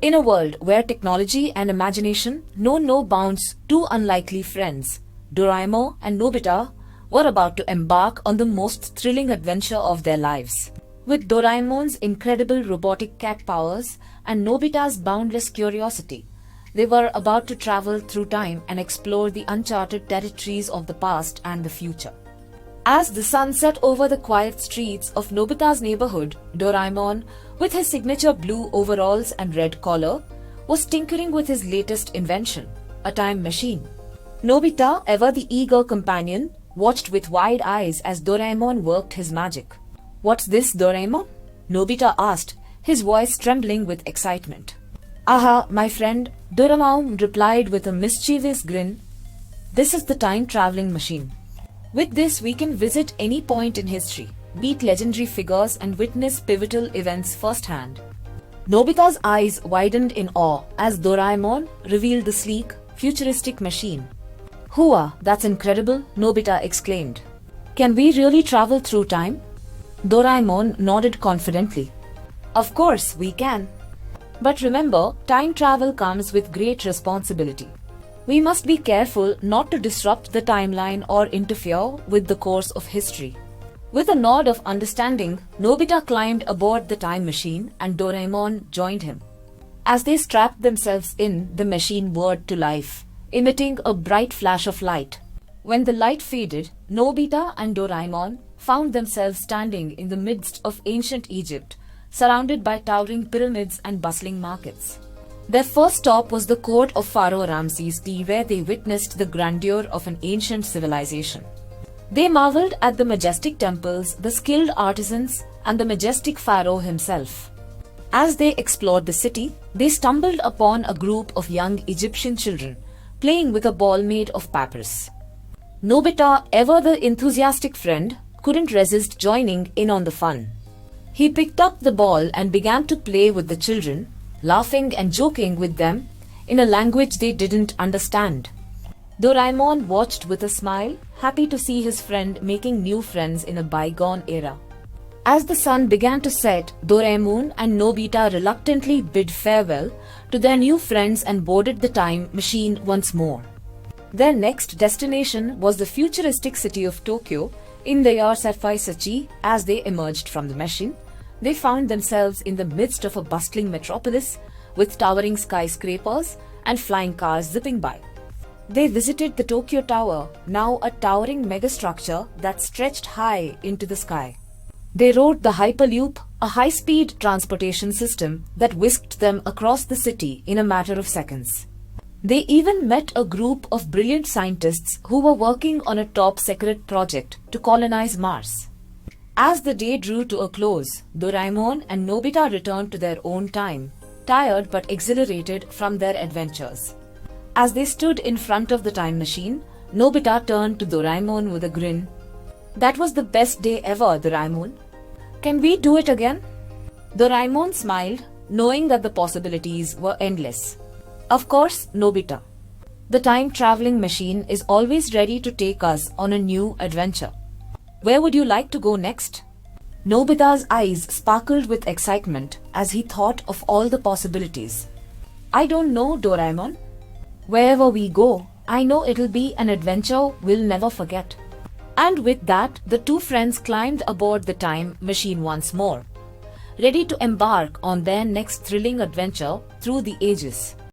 In a world where technology and imagination know no bounds, two unlikely friends, Doraemon and Nobita, were about to embark on the most thrilling adventure of their lives. With Doraemon's incredible robotic cat powers and Nobita's boundless curiosity, they were about to travel through time and explore the uncharted territories of the past and the future. As the sun set over the quiet streets of Nobita's neighborhood, Doraemon, with his signature blue overalls and red collar, was tinkering with his latest invention, a time machine. Nobita, ever the eager companion, watched with wide eyes as Doraemon worked his magic. "What's this, Doraemon?" Nobita asked, his voice trembling with excitement. "Aha, my friend," Doraemon replied with a mischievous grin. "This is the time-traveling machine. With this, we can visit any point in history, meet legendary figures and witness pivotal events firsthand." Nobita's eyes widened in awe as Doraemon revealed the sleek, futuristic machine. "Hooah, that's incredible," Nobita exclaimed. "Can we really travel through time?" Doraemon nodded confidently. "Of course, we can. But remember, time travel comes with great responsibility. We must be careful not to disrupt the timeline or interfere with the course of history." With a nod of understanding, Nobita climbed aboard the time machine and Doraemon joined him. As they strapped themselves in, the machine whirred to life, emitting a bright flash of light. When the light faded, Nobita and Doraemon found themselves standing in the midst of ancient Egypt, surrounded by towering pyramids and bustling markets. Their first stop was the court of Pharaoh Ramses II, where they witnessed the grandeur of an ancient civilization. They marveled at the majestic temples, the skilled artisans, and the majestic pharaoh himself. As they explored the city, they stumbled upon a group of young Egyptian children playing with a ball made of papyrus. Nobita, ever the enthusiastic friend, couldn't resist joining in on the fun. He picked up the ball and began to play with the children, laughing and joking with them in a language they didn't understand. Doraemon watched with a smile, happy to see his friend making new friends in a bygone era. As the sun began to set, Doraemon and Nobita reluctantly bid farewell to their new friends and boarded the time machine once more. Their next destination was the futuristic city of Tokyo in the year Safai. As they emerged from the machine, they found themselves in the midst of a bustling metropolis with towering skyscrapers and flying cars zipping by. They visited the Tokyo Tower, now a towering megastructure that stretched high into the sky. They rode the Hyperloop, a high-speed transportation system that whisked them across the city in a matter of seconds. They even met a group of brilliant scientists who were working on a top-secret project to colonize Mars. As the day drew to a close, Doraemon and Nobita returned to their own time, tired but exhilarated from their adventures. As they stood in front of the time machine, Nobita turned to Doraemon with a grin. "That was the best day ever, Doraemon. Can we do it again?" Doraemon smiled, knowing that the possibilities were endless. "Of course, Nobita. The time-traveling machine is always ready to take us on a new adventure. Where would you like to go next?" Nobita's eyes sparkled with excitement as he thought of all the possibilities. "I don't know, Doraemon. Wherever we go, I know it'll be an adventure we'll never forget." And with that, the two friends climbed aboard the time machine once more, ready to embark on their next thrilling adventure through the ages.